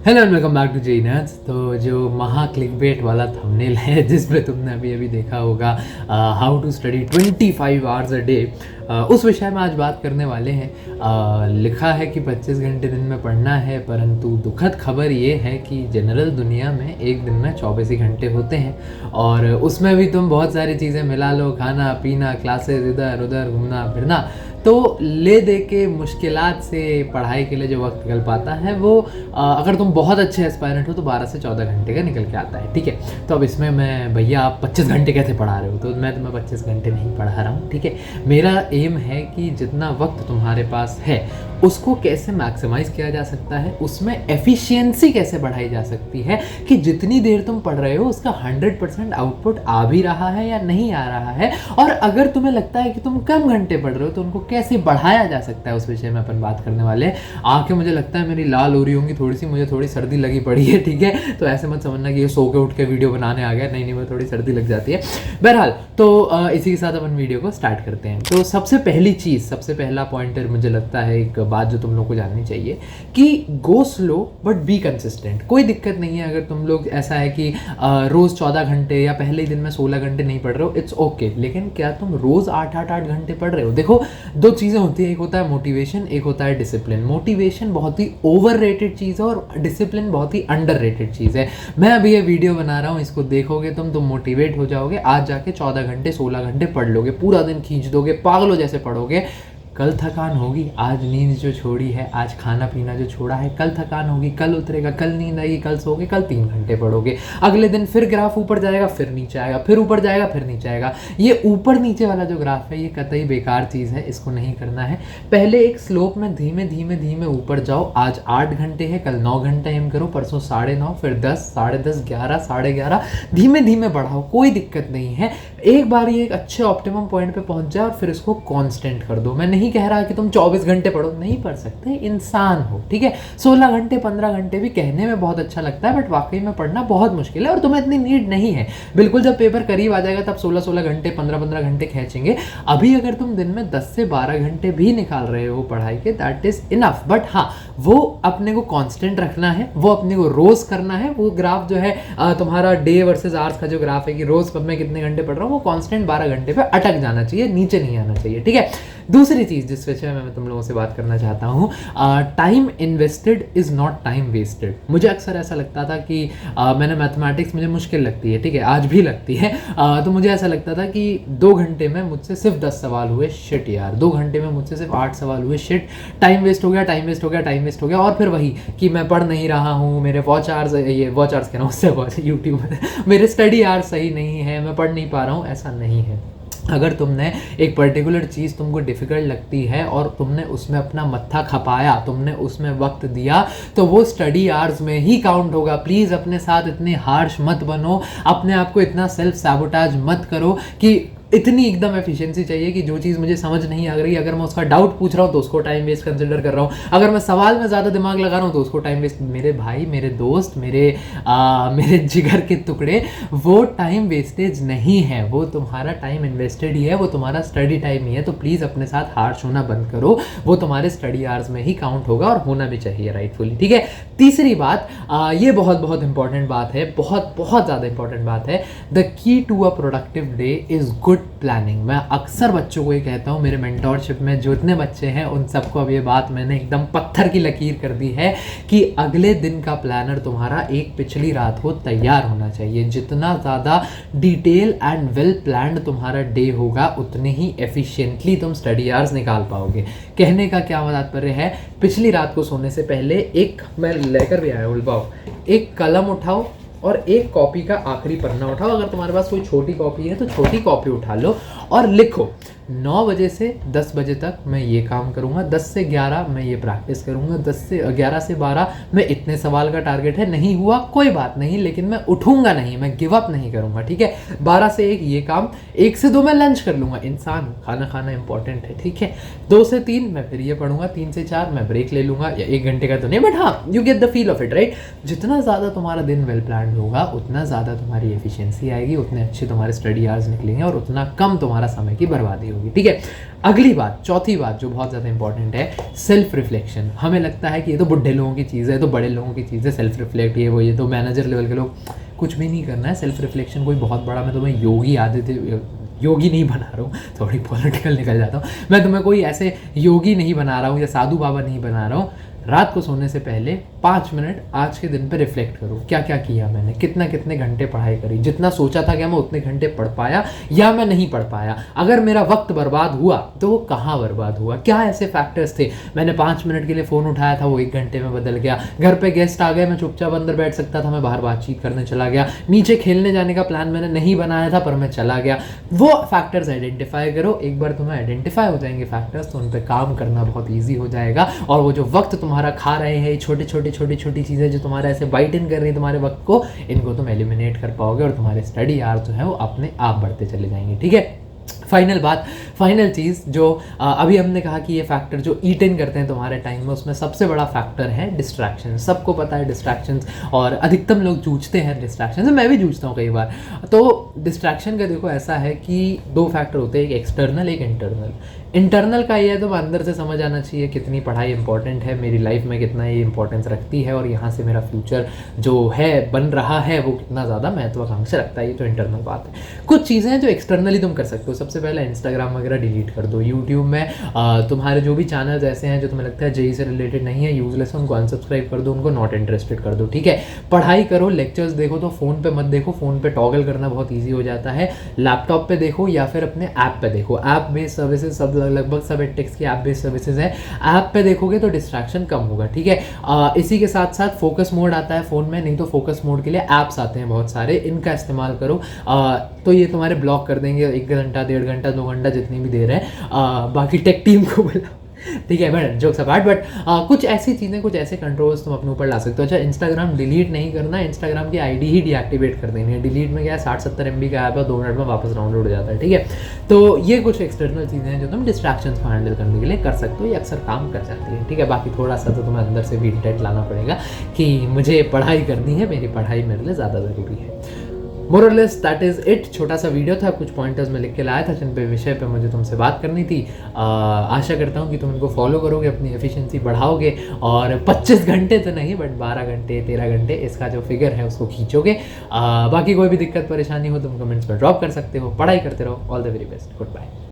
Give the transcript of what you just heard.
Hello and welcome back to G nerds. तो जो महा क्लिकबेट वाला थंबनेल है जिसमें तुमने अभी अभी देखा होगा how to study 25 hours a day, उस विषय में आज बात करने वाले हैं। लिखा है कि 25 घंटे दिन में पढ़ना है, परंतु दुखद खबर ये है कि जनरल दुनिया में एक दिन में 24 ही घंटे होते हैं और उसमें भी तुम बहुत सारी चीज़ें मिला लो, खाना पीना, क्लासेस, इधर उधर घूमना फिरना, तो ले दे के मुश्किलात से पढ़ाई के लिए जो वक्त निकल पाता है वो अगर तुम बहुत अच्छे एस्पायरेंट हो तो 12 से 14 घंटे का निकल के आता है। ठीक है, तो अब इसमें मैं भैया आप 25 घंटे कैसे पढ़ा रहे हो, तो मैं तुम्हें 25 घंटे नहीं पढ़ा रहा हूँ। ठीक है, मेरा एम है कि जितना वक्त तुम्हारे पास है उसको कैसे मैक्सिमाइज किया जा सकता है, उसमें एफिशिएंसी कैसे बढ़ाई जा सकती है कि जितनी देर तुम पढ़ रहे हो उसका 100% आउटपुट आ भी रहा है या नहीं आ रहा है, और अगर तुम्हें लगता है कि तुम कम घंटे पढ़ रहे हो तो उनको कैसे बढ़ाया जा सकता है, उस विषय में अपन बात करने वाले हैं। आंखें मुझे लगता है मेरी लाल हो रही होंगी थोड़ी सी, मुझे थोड़ी सर्दी लगी पड़ी है। ठीक है, तो ऐसे मत समझना कि ये सो के उठ के वीडियो बनाने आ गया, नहीं नहीं, मुझे थोड़ी सर्दी लग जाती है। बहरहाल, तो इसी के साथ अपन वीडियो को स्टार्ट करते हैं। तो सबसे पहली चीज़, सबसे पहला पॉइंटर मुझे लगता है, एक बात जो तुम लोग को जाननी चाहिए कि go slow but be consistent. कोई दिक्कत नहीं है अगर तुम लोग ऐसा है कि रोज 14 घंटे या पहले ही दिन में 16 घंटे नहीं पढ़ रहे हो, इट्स ओके, लेकिन क्या तुम रोज 8 घंटे पढ़ रहे हो? देखो, दो चीज़ें होती है, एक होता है मोटिवेशन, एक होता है डिसिप्लिन। मोटिवेशन बहुत ही ओवर रेटेड चीज़ है और डिसिप्लिन बहुत ही अंडर रेटेड चीज़ है। मैं अभी ये वीडियो बना रहा हूँ, इसको देखोगे तुम मोटिवेट हो जाओगे, आज जाके 14 घंटे 16 घंटे पढ़ लोगे, पूरा दिन खींच दोगे, पागलों जैसे पढ़ोगे। कल थकान होगी, आज नींद जो छोड़ी है, आज खाना पीना जो छोड़ा है, कल थकान होगी, कल उतरेगा, कल नींद आएगी, कल सोगे, कल 3 घंटे पढ़ोगे, अगले दिन फिर ग्राफ ऊपर जाएगा, फिर नीचे आएगा, फिर ऊपर जाएगा, फिर नीचे आएगा। ये ऊपर नीचे वाला जो ग्राफ है ये कतई बेकार चीज़ है, इसको नहीं करना है। पहले एक स्लोप में धीमे धीमे धीमे ऊपर जाओ। आज 8 घंटे है, कल 9 घंटे एम करो, परसों 9:30, फिर 10, 10:30, 11, 11:30, धीमे धीमे बढ़ाओ, कोई दिक्कत नहीं है। एक बार ये एक अच्छे ऑप्टिमम पॉइंट पे पहुंच जाए और फिर इसको कांस्टेंट कर दो। मैं नहीं कह रहा कि तुम 24 घंटे पढ़ो, नहीं पढ़ सकते, इंसान हो। ठीक है, 16 घंटे 15 घंटे भी कहने में बहुत अच्छा लगता है, बट वाकई में पढ़ना बहुत मुश्किल है और तुम्हें इतनी नीड नहीं है। बिल्कुल जब पेपर करीब आ जाएगा तब 16 घंटे 15 घंटे खींचेंगे। अभी अगर तुम दिन में 10 से 12 घंटे भी निकाल रहे हो पढ़ाई के, दैट इज इनफ। बट हाँ, वो अपने को कांस्टेंट रखना है, वो अपने को रोज करना है। वो ग्राफ जो है तुम्हारा डे वर्सेस आवर्स का जो ग्राफ है कि रोज कब मैं कितने घंटे पढ़ रहा हूँ, वो कांस्टेंट 12 घंटे पे अटक जाना चाहिए, नीचे नहीं आना चाहिए। ठीक है, दूसरी चीज जिस विषय में मैं तुम लोगों से बात करना चाहता हूँ, time invested is not time wasted. मुझे अक्सर ऐसा लगता था कि मैंने मैथमेटिक्स मुझे मुश्किल लगती है, ठीक है, आज भी लगती है, तो मुझे ऐसा लगता था कि 2 घंटे में मुझसे सिर्फ 10 सवाल हुए, शिट यार, 2 घंटे में मुझसे सिर्फ 8 सवाल हुए, शिट, टाइम वेस्ट हो गया, टाइम वेस्ट हो गया, टाइम वेस्ट हो गया। और फिर वही कि मैं पढ़ नहीं रहा हूँ, मेरे वॉच आवर्स, ये वॉच आवर्स कह रहा हूँ, उससे वॉच यूट्यूब में मेरे स्टडी आवर्स सही नहीं है, मैं पढ़ नहीं पा रहा हूँ, ऐसा नहीं है। अगर तुमने एक पर्टिकुलर चीज़ तुमको डिफ़िकल्ट लगती है और तुमने उसमें अपना मत्था खपाया, तुमने उसमें वक्त दिया, तो वो स्टडी आवर्स में ही काउंट होगा। प्लीज़ अपने साथ इतने हार्श मत बनो, अपने आप को इतना सेल्फ सैबोटाज मत करो कि इतनी एकदम एफिशिएंसी चाहिए कि जो चीज़ मुझे समझ नहीं आ रही, अगर मैं उसका डाउट पूछ रहा हूँ तो उसको टाइम वेस्ट कंसिडर कर रहा हूँ, अगर मैं सवाल में ज़्यादा दिमाग लगा रहा हूँ तो उसको टाइम वेस्ट। मेरे भाई, मेरे दोस्त, मेरे जिगर के टुकड़े, वो टाइम वेस्टेज नहीं है, वो तुम्हारा टाइम इन्वेस्टेड ही है, वो तुम्हारा स्टडी टाइम ही है। तो प्लीज़ अपने साथ हार्श होना बंद करो, वो तुम्हारे स्टडी आवर्स में ही काउंट होगा और होना भी चाहिए राइटफुली। ठीक है, तीसरी बात, ये बहुत बहुत इंपॉर्टेंट बात है, बहुत बहुत ज़्यादा इंपॉर्टेंट बात है। The key to a productive day is good planning. मैं अक्सर बच्चों को ये कहता हूँ, मेरे मेंटोरशिप में जो इतने बच्चे हैं उन सबको अब ये बात मैंने एकदम पत्थर की लकीर कर दी है कि अगले दिन का प्लानर तुम्हारा एक पिछली रात को तैयार होना चाहिए। जितना ज़्यादा डिटेल एंड वेल प्लान्ड तुम्हारा डे होगा, उतने ही एफिशिएंटली तुम स्टडी आवर्स निकाल पाओगे। कहने का क्या तात्पर्य है, पिछली रात को सोने से पहले एक, मैं लेकर भी आया हूँ, उलबाओ, एक कलम उठाओ और एक कॉपी का आखिरी पन्ना उठाओ। अगर तुम्हारे पास कोई छोटी कॉपी है तो छोटी कॉपी उठा लो और लिखो, 9 बजे से 10 बजे तक मैं ये काम करूँगा, 10 से 11 मैं ये प्रैक्टिस करूँगा, 11 से 12 मैं इतने सवाल का टारगेट है, नहीं हुआ कोई बात नहीं, लेकिन मैं उठूँगा नहीं, मैं गिव अप नहीं करूँगा। ठीक है, 12 से 1 ये काम, 1 से 2 मैं लंच कर लूँगा, इंसान हूँ, खाना खाना इंपॉर्टेंट है। ठीक है, 2 से 3 मैं फिर ये पढ़ूंगा, 3 से 4 मैं ब्रेक ले लूँगा, या 1 घंटे का तो नहीं, बट हाँ, you get the feel of it, right. जितना ज़्यादा तुम्हारा दिन वेल प्लान्ड होगा, उतना ज़्यादा तुम्हारी एफिशिएंसी आएगी, उतने अच्छे तुम्हारे स्टडी आवर्स निकलेंगे और उतना कम तुम्हारा समय की बर्बादी होगी। होगी, ठीक है। अगली बात, चौथी बात जो बहुत ज़्यादा इंपॉर्टेंट है, सेल्फ रिफ्लेक्शन। हमें लगता है कि ये तो बुढ़े लोगों की चीज़ है, ये तो बड़े लोगों की चीज़ है, सेल्फ रिफ्लेक्ट ये तो मैनेजर लेवल के लोग, कुछ भी नहीं करना है। सेल्फ रिफ्लेक्शन कोई बहुत बड़ा, मैं तुम्हें योगी आदित्य योगी नहीं बना रहा हूँ, थोड़ी पॉलिटिकल निकल जाता हूँ, मैं तुम्हें कोई ऐसे योगी नहीं बना रहा हूँ या साधु बाबा नहीं बना रहा हूँ। रात को सोने से पहले 5 मिनट आज के दिन पे रिफ्लेक्ट करो, क्या क्या किया मैंने, कितने घंटे पढ़ाई करी, जितना सोचा था क्या मैं उतने घंटे पढ़ पाया या मैं नहीं पढ़ पाया। अगर मेरा वक्त बर्बाद हुआ तो वो कहाँ बर्बाद हुआ, क्या ऐसे फैक्टर्स थे। मैंने 5 मिनट के लिए फ़ोन उठाया था, वो 1 घंटे में बदल गया। घर पे गेस्ट आ गए, मैं चुपचाप अंदर बैठ सकता था, मैं बाहर बातचीत करने चला गया। नीचे खेलने जाने का प्लान मैंने नहीं बनाया था पर मैं चला गया। वो फैक्टर्स आइडेंटिफाई करो। एक बार तुम्हें आइडेंटिफाई हो जाएंगे फैक्टर्स तो उन पर काम करना बहुत ईजी हो जाएगा। और वो जो वक्त तुम्हारा खा रहे हैं, छोटी छोटी चीज़ें जो तुम्हारा ऐसे बाइट इन कर रही है तुम्हारे वक्त को, इनको तुम एलिमिनेट कर पाओगे और तुम्हारे स्टडी आवर जो है वो अपने आप बढ़ते चले जाएंगे, ठीक है। फाइनल बात, फाइनल चीज़ जो अभी हमने कहा कि ये फैक्टर जो ईट इन करते हैं तुम्हारे टाइम में, उसमें सबसे बड़ा फैक्टर है डिस्ट्रैक्शन। सबको पता है डिस्ट्रैक्शंस, और अधिकतम लोग जूझते हैं डिस्ट्रैक्शन से, मैं भी जूझता हूँ कई बार। तो डिस्ट्रैक्शन का देखो ऐसा है कि 2 फैक्टर होते हैं, एक एक्सटर्नल एक इंटरनल। इंटरनल का ये है तो अंदर से समझ आना चाहिए कितनी पढ़ाई इंपॉर्टेंट है मेरी लाइफ में, कितना ये इंपॉर्टेंस रखती है और यहाँ से मेरा फ्यूचर जो है बन रहा है वो कितना ज़्यादा महत्वाकांक्षा रखता है, ये तो इंटरनल बात है। कुछ चीज़ें हैं जो एक्सटर्नली तुम कर सकते हो। सबसे पहले इंस्टाग्राम वगैरह डिलीट कर दो। यूट्यूब में तुम्हारे जो भी चैनल्स ऐसे हैं जो तुम्हें लगता है जेई से रिलेटेड नहीं है, यूजलेस है, उनको अनसब्सक्राइब कर दो, उनको नॉट इंटरेस्टेड कर दो, ठीक है। पढ़ाई करो, लेक्चर्स देखो तो फ़ोन पे मत देखो, फ़ोन पे टॉगल करना बहुत ईजी हो जाता है। लैपटॉप पे देखो या फिर अपने ऐप पे देखो। ऐप बेस्ड सर्विसेज सब लगभग सब एडटेक्स की ऐप बेस्ड सर्विसेज है, ऐप पे देखोगे तो डिस्ट्रैक्शन कम होगा, ठीक है। इसी के साथ साथ फोकस मोड आता है फ़ोन में, नहीं तो फोकस मोड के लिए ऐप्स आते हैं बहुत सारे, इनका इस्तेमाल करो। तो ये तुम्हारे ब्लॉक कर देंगे 1 घंटा 1.5 घंटा 2 घंटा जितनी भी देर है। बाकी टेक टीम को बुलाओ, ठीक है। बट जोक्स अपार्ट, बट कुछ ऐसी चीज़ें, कुछ ऐसे कंट्रोल्स तुम अपने ऊपर ला सकते हो। अच्छा, इंस्टाग्राम डिलीट नहीं करना, इंस्टाग्राम की आईडी ही डीएक्टिवेट कर देनी है। डिलीट में क्या है, 60-70 MB का ऐप है, 2 मिनट में वापस डाउनलोड हो जाता है, ठीक है। तो ये कुछ एक्सटर्नल चीज़ें हैं जो तुम डिस्ट्रैक्शंस को हैंडल करने के लिए कर सकते हो, ये अक्सर काम कर जाती है, ठीक है। बाकी थोड़ा सा तो तुम्हें अंदर से भी इंटेंट लाना पड़ेगा कि मुझे पढ़ाई करनी है, मेरी पढ़ाई मेरे लिए ज़्यादा ज़रूरी है। मोर और लेस दैट इज़ इट। छोटा सा वीडियो था, कुछ पॉइंटर्स में लिख के लाया था जिन पे विषय पे मुझे तुमसे बात करनी थी। आशा करता हूँ कि तुम इनको फॉलो करोगे, अपनी एफिशिएंसी बढ़ाओगे और 25 घंटे तो नहीं बट 12 घंटे 13 घंटे इसका जो फिगर है उसको खींचोगे। बाकी कोई भी दिक्कत परेशानी हो तुम कमेंट्स में ड्रॉप कर सकते हो। पढ़ाई करते रहो। All the very best. Good bye.